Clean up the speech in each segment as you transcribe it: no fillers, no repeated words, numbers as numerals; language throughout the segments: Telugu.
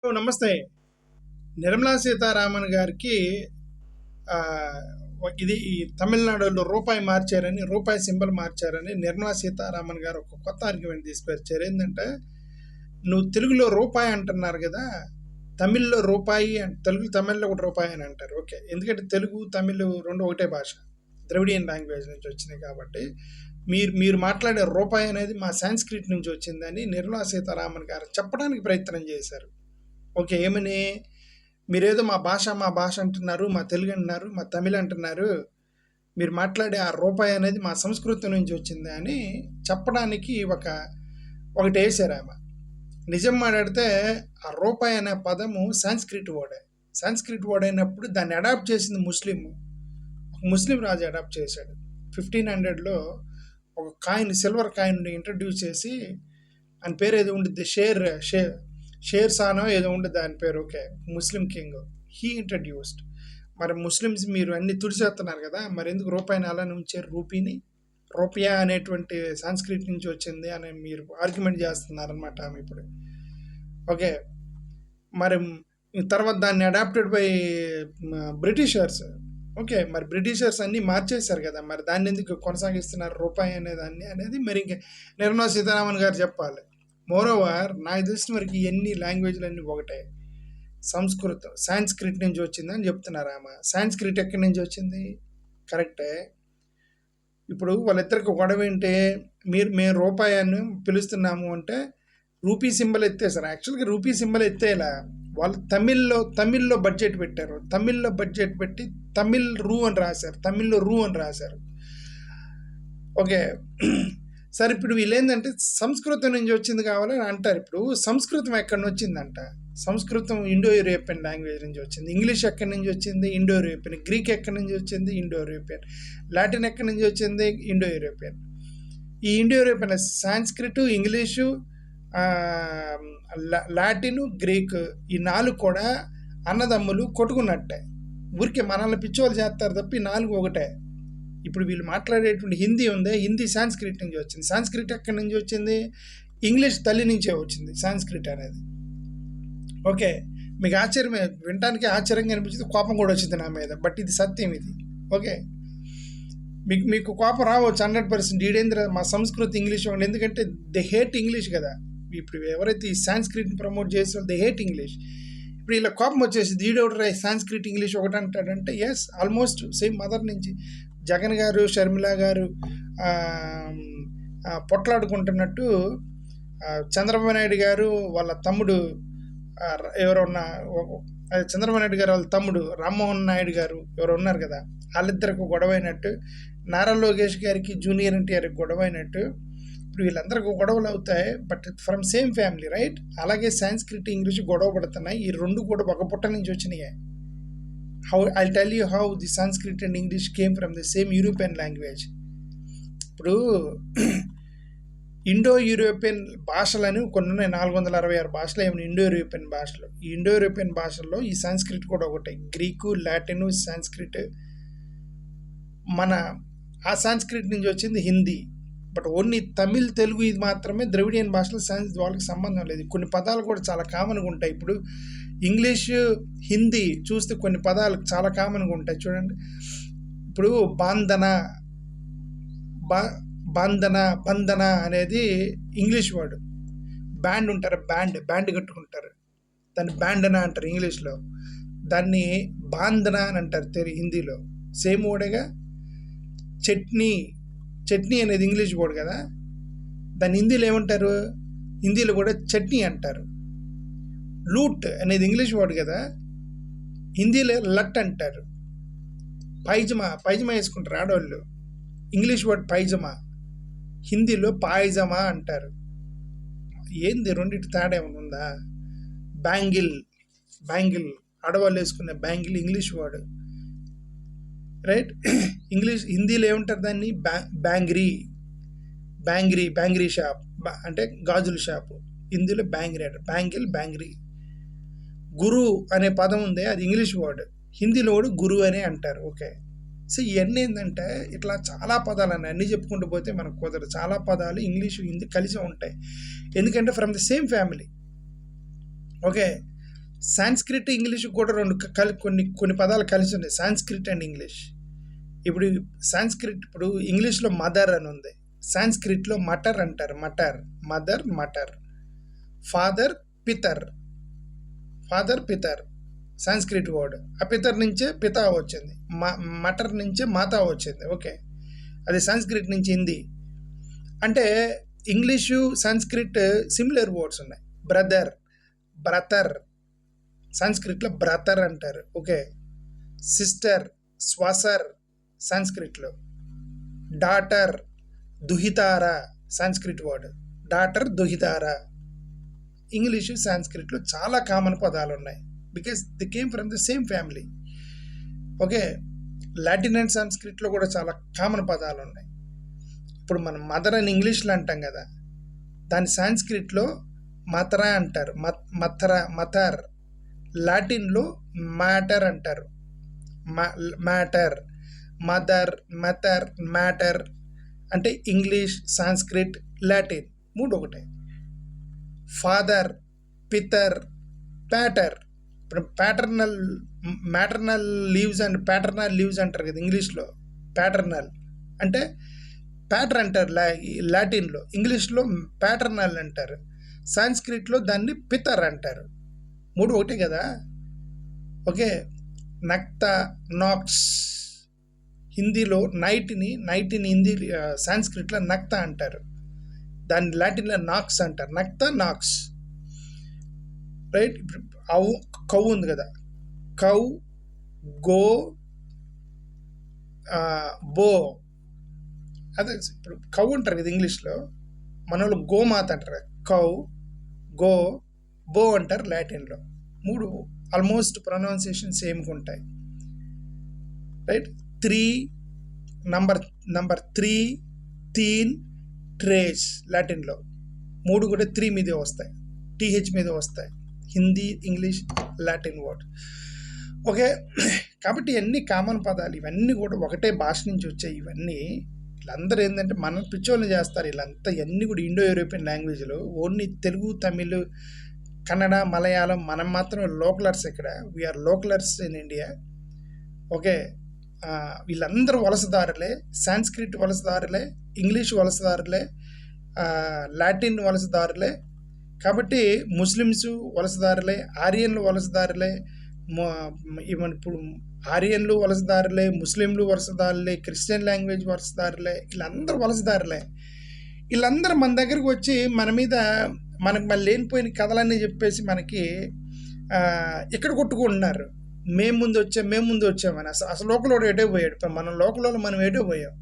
నమస్తే. నిర్మలా సీతారామన్ గారికి ఆహ్, ఇది ఈ తమిళనాడులో రూపాయి మార్చారని, రూపాయి సింబల్ మార్చారని నిర్మలా సీతారామన్ గారు ఒక కొత్త ఆర్గ్యుమెంట్ తీసుకొచ్చారు. ఏందంటే, నువ్వు తెలుగులో రూపాయి అంటున్నారు గదా! తమిళ్‌లో రూపాయి తమిళ్‌లో కూడా రూపాయి అని అంటారు. ఓకే. ఎందుకంటే తెలుగు, తమిళ్ 2 ఒకటే భాష. ద్రవిడియన్ లాంగ్వేజ్ నుంచి వచ్చినాయి కాబట్టి, మీరు మీరు మాట్లాడే రూపాయి అనేది మా సాంస్క్రిట్ నుంచి వచ్చిందని నిర్మలా సీతారామన్ గారు చెప్పడానికి ప్రయత్నం చేశారు. ఓకే. ఏమని? మీరేదో మా భాష అంటున్నారు, మా తెలుగు అంటున్నారు, మా తమిళ్ అంటున్నారు. మీరు మాట్లాడే ఆ రూపాయి అనేది మా సంస్కృతం నుంచి వచ్చింది అని చెప్పడానికి ఒకటేసారామె. నిజం మాట్లాడితే ఆ రూపాయి అనే పదము సాంస్క్రిట్ వర్డే. సాంస్క్రిట్ వర్డ్ అయినప్పుడు దాన్ని అడాప్ట్ చేసింది ఒక ముస్లిం రాజు అడాప్ట్ చేశాడు. 1500లో ఒక కాయిన్, సిల్వర్ కాయిన్‌ని ఇంట్రొడ్యూస్ చేసి, ఆయన పేరు ఏదో ఉండిద్ది, షేర్ సానో ఏదో ఉండదు దాని పేరు. Okay. Muslim king he introduced. మరి ముస్లిమ్స్ మీరు అన్ని తుడిచేస్తున్నారు కదా, మరి ఎందుకు రూపాయిని అలానే ఉంచారు? రూపియా అనేటువంటి సాంస్క్రిట్ నుంచి వచ్చింది అని మీరు ఆర్గ్యుమెంట్ చేస్తున్నారనమాట ఆమె ఇప్పుడు. ఓకే. మరి తర్వాత దాన్ని అడాప్టెడ్ బై బ్రిటిషర్స్. ఓకే. మరి బ్రిటిషర్స్ అన్నీ మార్చేశారు కదా, మరి దాన్ని ఎందుకు కొనసాగిస్తున్నారు రూపాయి అనేది మరి ఇంక నిర్మలా సీతారామన్ గారు చెప్పాలి. మోరోవర్, నాకు తెలిసిన వరకు ఇవన్నీ లాంగ్వేజ్లన్నీ ఒకటే. సంస్కృతం సాంస్క్రిట్ నుంచి వచ్చిందని చెప్తున్నారు ఆమె. సాంస్క్రిట్ ఎక్కడి నుంచి వచ్చింది? కరెక్టే. ఇప్పుడు వాళ్ళిద్దరికి గొడవ ఏంటి? మేము రూపాయి అని పిలుస్తున్నాము అంటే రూపీ సింబల్ ఎత్తేసారు. యాక్చువల్గా రూపీ సింబల్ ఎత్తేలా వాళ్ళు తమిళ్లో బడ్జెట్ పెట్టారు. తమిళ్లో బడ్జెట్ పెట్టి తమిళ్లో రూ అని రాశారు. ఓకే. సరే, ఇప్పుడు వీళ్ళు ఏంటంటే సంస్కృతం నుంచి వచ్చింది కావాలని అంటారు. ఇప్పుడు సంస్కృతం ఎక్కడి నుంచి వచ్చిందంట? సంస్కృతం ఇండో యూరోపియన్ లాంగ్వేజ్ నుంచి వచ్చింది. ఇంగ్లీష్ ఎక్కడి నుంచి వచ్చింది? Indo European. గ్రీక్ ఎక్కడి నుంచి వచ్చింది? Indo European. లాటిన్ ఎక్కడి నుంచి వచ్చింది? Indo European. ఈ Indo European Sanskrit, English, Latin, Greek, ఈ 4 కూడా అన్నదమ్ములు కొట్టుకున్నట్టే. ఊరికే మనల్ని పిచ్చోళ్ళు చేస్తారు తప్ప ఈ 4 ఒకటే. ఇప్పుడు వీళ్ళు మాట్లాడేటువంటి హిందీ ఉందే, హిందీ సాంస్క్రిట్ నుంచి వచ్చింది. సాంస్క్రిట్ ఎక్కడి నుంచి వచ్చింది? ఇంగ్లీష్ తల్లి నుంచే వచ్చింది సాంస్క్రిట్ అనేది. ఓకే. మీకు ఆశ్చర్యమే, వినటానికి ఆశ్చర్యంగా అనిపించింది, కోపం కూడా వచ్చింది నా మీద. బట్ ఇది సత్యం ఇది. ఓకే. మీకు కోపం రావచ్చు 100%. ఈడేంద్ర మా సంస్కృతి ఇంగ్లీష్ వాళ్ళు, ఎందుకంటే దే హేట్ ఇంగ్లీష్ కదా. ఇప్పుడు ఎవరైతే ఈ సాంస్క్రిట్ని ప్రమోట్ చేస్తారో దే హేట్ ఇంగ్లీష్. ఇప్పుడు ఇలా కోపం వచ్చేసి ఈడోడరా సాంస్క్రిట్ ఇంగ్లీష్ ఒకటి అంటాడంటే, ఎస్, ఆల్మోస్ట్ సేమ్ మదర్ నుంచి జగన్ గారు, షర్మిల గారు పొట్లాడుకుంటున్నట్టు చంద్రబాబు నాయుడు గారు వాళ్ళ తమ్ముడు ఎవరన్నా, చంద్రబాబు నాయుడు గారు వాళ్ళ తమ్ముడు రామ్మోహన్ నాయుడు గారు ఎవరు ఉన్నారు కదా, వాళ్ళిద్దరికి గొడవ అయినట్టు, నారా లోకేష్ గారికి జూనియర్ ఎన్టీఆర్కి గొడవ అయినట్టు ఇప్పుడు వీళ్ళందరికీ గొడవలు అవుతాయి. But from same family, right? అలాగే సాంస్క్రిట్, ఇంగ్లీష్ గొడవ పడుతున్నాయి. ఈ 2 కూడా ఒక పుట్ట నుంచి వచ్చినాయి. I'll tell you how the Sanskrit and English came from the same European language. ఇప్పుడు ఇండో యూరోపియన్ భాషలని కొన్ని ఉన్నాయి, 466 భాషలు ఏమైనా ఇండో యూరోపియన్ భాషలు. ఈ ఇండో యూరోపియన్ భాషల్లో ఈ సాంస్క్రిట్ కూడా ఒకటి. Greek, Latin, Sanskrit. ఆ సాంస్క్రిట్ నుంచి వచ్చింది హిందీ. బట్ ఓన్లీ తమిళ్, తెలుగు ఇది మాత్రమే ద్రవిడియన్ భాషలో వాళ్ళకి సంబంధం లేదు. కొన్ని పదాలు కూడా చాలా కామన్గా ఉంటాయి. ఇప్పుడు ఇంగ్లీష్, హిందీ చూస్తే కొన్ని పదాలు చాలా కామన్గా ఉంటాయి. చూడండి, ఇప్పుడు బంధన అనేది ఇంగ్లీష్ వర్డ్. బ్యాండ్ ఉంటారు, బ్యాండ్ కట్టుకుంటారు, దాన్ని బ్యాండనా అంటారు ఇంగ్లీష్లో. దాన్ని బాందనా అని అంటారు హిందీలో. సేమ్ వర్డేగా. చట్నీ అనేది ఇంగ్లీష్ వర్డ్ కదా, దాన్ని హిందీలో ఏమంటారు? హిందీలో కూడా చట్నీ అంటారు. లూట్ అనేది ఇంగ్లీష్ వర్డ్ కదా, హిందీలో లట్ అంటారు. పైజమా వేసుకుంటారు ఆడవాళ్ళు, ఇంగ్లీష్ వర్డ్ పైజమా, హిందీలో పాయిజమా అంటారు. ఏంది రెండింటి తేడా ఏమైనా ఉందా? బ్యాంగిల్ ఆడవాళ్ళు వేసుకునే బ్యాంగిల్ ఇంగ్లీష్ వర్డ్, రైట్? హిందీలో ఏమంటారు దాన్ని? బ్యాంగ్రీ షాప్ అంటే గాజుల షాపు. హిందీలో బ్యాంగ్రీ అంటారు. బ్యాంగ్రీ. గురు అనే పదం ఉంది, అది ఇంగ్లీష్ వర్డ్. హిందీలో కూడా గురు అనే అంటారు. ఓకే. సో ఇవన్నీ ఏంటంటే ఇట్లా చాలా పదాలు అన్నీ చెప్పుకుంటూ పోతే మనకు కుదరదు. చాలా పదాలు ఇంగ్లీషు, హిందీ కలిసి ఉంటాయి. ఎందుకంటే from the same family. Okay. Sanskrit English కూడా రెండు కొన్ని పదాలు కలిసి ఉన్నాయి, సాంస్క్రిట్ అండ్ ఇంగ్లీష్. ఇప్పుడు సాంస్క్రిట్, ఇప్పుడు ఇంగ్లీష్లో మదర్ అని ఉంది, సాంస్క్రిట్లో మటర్ అంటారు. మదర్ మటర్. ఫాదర్ పితర్ సాంస్క్రిట్ వర్డ్. ఆ పితర్ నుంచే పితా వచ్చింది, మటర్ నుంచే మాతా వచ్చింది. ఓకే, అది సాంస్క్రిట్ నుంచి హిందీ. అంటే ఇంగ్లీషు సాంస్క్రిట్ సిమిలర్ వర్డ్స్ ఉన్నాయి. బ్రదర్ సాంస్క్రిట్లో బ్రదర్ అంటారు. ఓకే, సిస్టర్ స్వసర్ సాంస్క్రిట్లో. డాటర్ దుహితారా సాంస్క్రిట్ వర్డ్, డాటర్ దుహితారా. ఇంగ్లీషు సాంస్క్రిట్లో చాలా కామన్ పదాలు ఉన్నాయి, because the came from the same family. Okay, Latin and సాంస్క్రిట్లో కూడా చాలా కామన్ పదాలు ఉన్నాయి. ఇప్పుడు మనం మదర్ అని ఇంగ్లీష్లో అంటాం కదా, దాని సాంస్క్రిట్లో మతరా అంటారు, మథర్. లాటిన్లో మ్యాటర్ అంటారు, మ్యాటర్. మ్యాటర్ అంటే ఇంగ్లీష్, సాంస్క్రిట్, లాటిన్ మూడు ఒకటే. ఫాదర్, పితర్, ప్యాటర్. ఇప్పుడు maternal leaves and paternal leaves అంటారు కదా ఇంగ్లీష్లో. ప్యాటర్నల్ అంటే ప్యాటర్ అంటారు లాటిన్లో, ఇంగ్లీష్లో ప్యాటర్నల్ అంటారు, సాంస్క్రిట్లో దాన్ని పితర్ అంటారు. మూడు ఒకటే కదా. ఓకే, నక్తా, నాక్స్ హిందీలో నైట్ని హిందీ సాంస్క్రిట్లో నక్తా అంటారు, దాన్ని లాటిన్లో నాక్స్ అంటారు. నక్తా, నాక్స్. రైట్. ఇప్పుడు కౌ ఉంది కదా, కౌ, గో, బో. అదే ఇప్పుడు కౌ అంటారు కదా ఇంగ్లీష్లో, మన వాళ్ళు గోమాత అంటారు కదా. కౌ, గో, బో అంటారు లాటిన్లో. మూడు ఆల్మోస్ట్ ప్రొనౌన్సియేషన్ సేమ్గా ఉంటాయి. రైట్. నంబర్ 3 తీన్, ట్రేస్ లాటిన్లో. మూడు కూడా 3 మీదే వస్తాయి, టీహెచ్ మీద వస్తాయి. Hindi, English, Latin word. Okay, కాబట్టి ఇవన్నీ కామన్ పదాలు, ఇవన్నీ కూడా ఒకటే భాష నుంచి వచ్చాయి. ఇవన్నీ వీళ్ళందరూ ఏంటంటే మనం పిచ్చోళ్ళని చేస్తారు. వీళ్ళంతా ఇవన్నీ కూడా ఇండో యూరోపియన్ లాంగ్వేజ్లు. ఓన్లీ తెలుగు, తమిళ్, కన్నడ, మలయాళం. మనం మాత్రం లోకలర్స్. ఇక్కడ we are locals in India. Okay, వీళ్ళందరూ వలసదారులే. సాంస్క్రిట్ వలసదారులే, ఇంగ్లీష్ వలసదారులే, లాటిన్ వలసదారులే. కాబట్టి ముస్లిమ్స్ వలసదారులే, ఆర్యన్లు వలసదారులే, ఈవెన్ ఇప్పుడు ఆర్యన్లు వలసదారులే, ముస్లింలు వలసదారులే, క్రిస్టియన్ లాంగ్వేజ్ వలసదారులే. వీళ్ళందరూ వలసదారులే. వీళ్ళందరూ మన దగ్గరకు వచ్చి మనకు మళ్ళీ లేనిపోయిన కథలన్నీ చెప్పేసి మనకి ఇక్కడ కొట్టుకుంటున్నారు. మేము ముందు వచ్చామని. అసలు లోకలోడు ఎటో పోయాడు. మనం లోకల్లో మనం ఎటో పోయాం.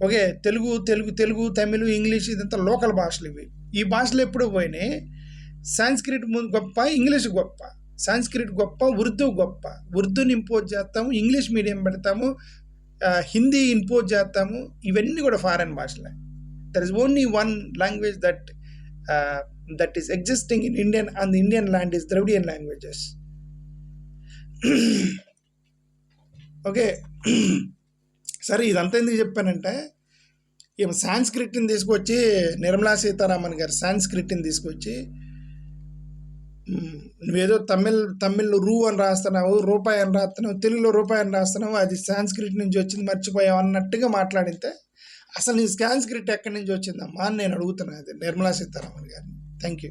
ఓకే, తెలుగు, తమిళ్, ఇంగ్లీష్ ఇదంతా లోకల్ భాషలు ఇవి. ఈ భాషలు ఎప్పుడు పోయినాయి? సాంస్క్రిట్ గొప్ప, ఇంగ్లీష్ గొప్ప. సాంస్క్రిట్ గొప్ప, ఉర్దూ గొప్ప. ఉర్దూని ఇంపోజ్ చేస్తాము, ఇంగ్లీష్ మీడియం పెడతాము, హిందీ ఇంపోజ్ చేస్తాము. ఇవన్నీ కూడా ఫారెన్ భాషలే. There is only one language that is existing in Indian, and the Indian land is Dravidian languages. Okay, సరే ఇదంతా ఎందుకు చెప్పానంటే, సాంస్క్రిట్ని తీసుకొచ్చి నిర్మలా సీతారామన్ గారు సాంస్క్రిట్ని తీసుకొచ్చి నువ్వేదో తమిళ్ రూ అని రాస్తున్నావు, రూపాయి అని రాస్తున్నావు, తెలుగులో రూపాయి అని రాస్తున్నావు, అది సాంస్క్రిట్ నుంచి వచ్చింది మర్చిపోయావు అన్నట్టుగా మాట్లాడితే, అసలు నీ సాంస్క్రిట్ ఎక్కడి నుంచి వచ్చిందమ్మా అని నేను అడుగుతున్నాను నిర్మలా సీతారామన్ గారిని. Thank you.